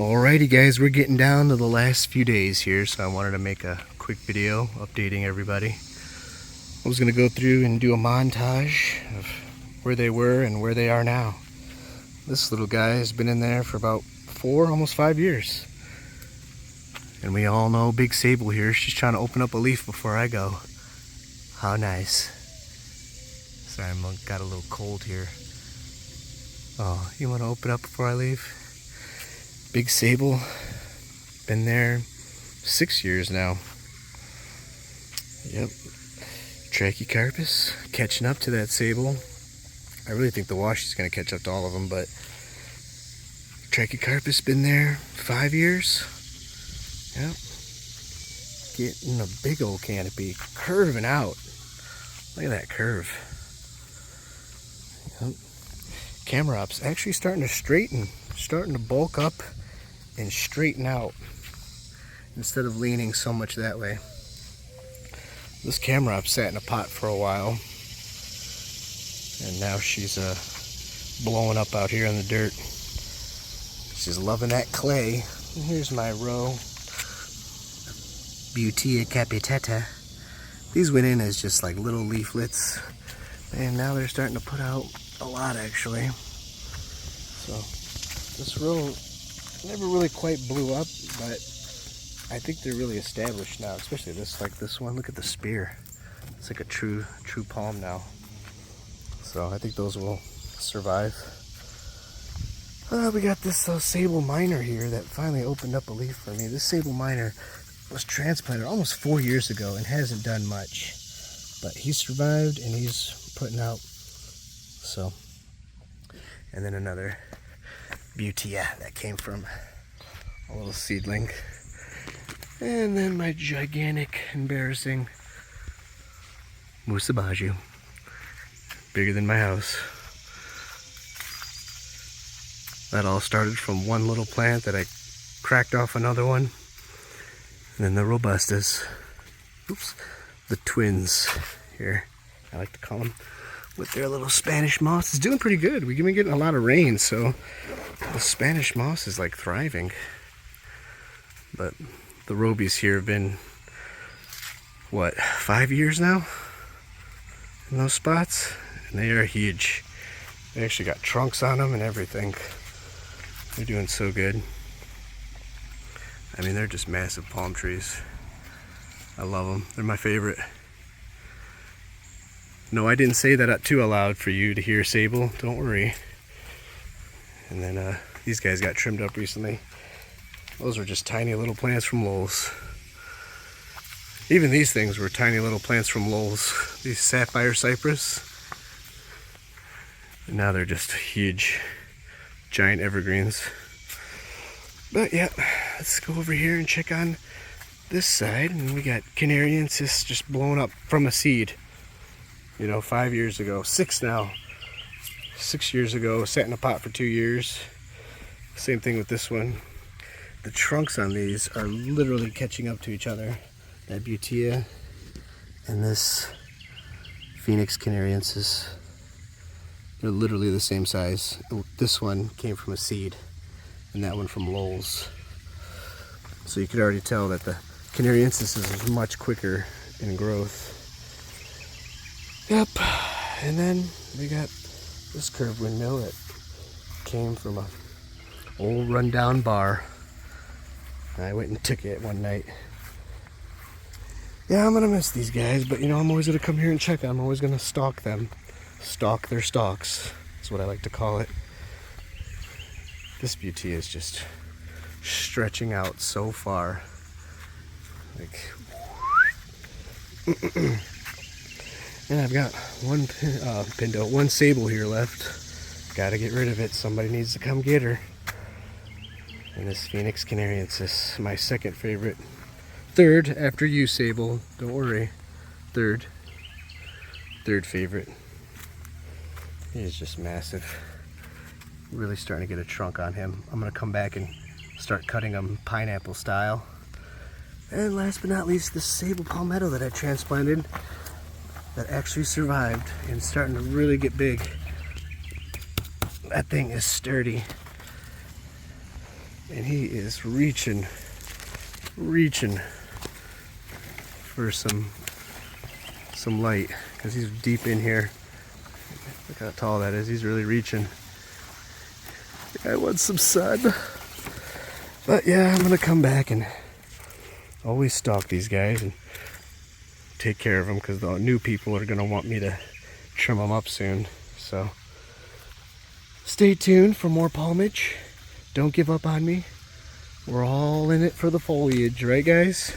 Alrighty guys, we're getting down to the last few days here, so I wanted to make a quick video updating everybody. I was going to go through and do a montage of where they were and where they are now. This little guy has been in there for about 4, almost 5 years. And we all know Big Sable here, she's trying to open up a leaf before I go. How nice. Sorry, I got a little cold here. Oh, you want to open up before I leave? Big Sable, been there 6 years now. Yep. Trachycarpus, catching up to that Sable. I really think the washi's going to catch up to all of them, but Trachycarpus been there 5 years. Yep. Getting a big old canopy, curving out. Look at that curve. Yep. Camerop's actually starting to straighten, starting to bulk up and straighten out instead of leaning so much that way. This Camerop sat in a pot for a while, and now she's blowing up out here in the dirt. She's loving that clay. And here's my row, Butea capitata. These went in as just like little leaflets, and now they're starting to put out a lot actually. So this row never really quite blew up, but I think they're really established now, especially this one. Look at the spear. It's like a true palm now. So I think those will survive. We got this Sable Minor here that finally opened up a leaf for me. This Sable Minor was transplanted almost 4 years ago and hasn't done much, but he survived and he's putting out. So, and then another Butea that came from a little seedling. And then my gigantic, embarrassing Musabaju. Bigger than my house. That all started from one little plant that I cracked off another one. And then the Robustas. Oops. The twins here, I like to call them, with their little Spanish moss. It's doing pretty good. We've been getting a lot of rain, so the Spanish moss is like thriving. But the Robies here have been, what, 5 years now in those spots? And they are huge. They actually got trunks on them and everything. They're doing so good. I mean, they're just massive palm trees. I love them. They're my favorite. No, I didn't say that too loud for you to hear, Sable. Don't worry. And then these guys got trimmed up recently. Those were just tiny little plants from Lowell's. Even these things were tiny little plants from Lowell's. These sapphire cypress. And now they're just huge, giant evergreens. But yeah, let's go over here and check on this side. And we got Canariensis just blown up from a seed. You know, 5 years ago, 6 now. 6 years ago, sat in a pot for 2 years. Same thing with this one. The trunks on these are literally catching up to each other. That Butea and this Phoenix Canariensis. They're literally the same size. This one came from a seed, and that one from Lowell's. So you could already tell that the Canariensis is much quicker in growth. Yep, and then we got this curved windmill that came from a old rundown bar. I went and took it one night. Yeah, I'm gonna miss these guys, but you know, I'm always gonna come here and check them. I'm always gonna stalk them. Stalk their stalks, is what I like to call it. This Butea is just stretching out so far. Like, and I've got one one Sable here left. Gotta get rid of it. Somebody needs to come get her. And this Phoenix Canariensis, my second favorite. Third after you, Sable. Don't worry. Third favorite. He is just massive. Really starting to get a trunk on him. I'm gonna come back and start cutting them pineapple style. And last but not least, this Sable palmetto that I transplanted that actually survived and starting to really get big. That thing is sturdy. And he is reaching for some light, because he's deep in here. Look how tall that is. He's really reaching. I want some sun. But yeah, I'm gonna come back and always stalk these guys and take care of them, because the new people are gonna want me to trim them up soon. So stay tuned for more palmage. Don't give up on me. We're all in it for the foliage, right guys?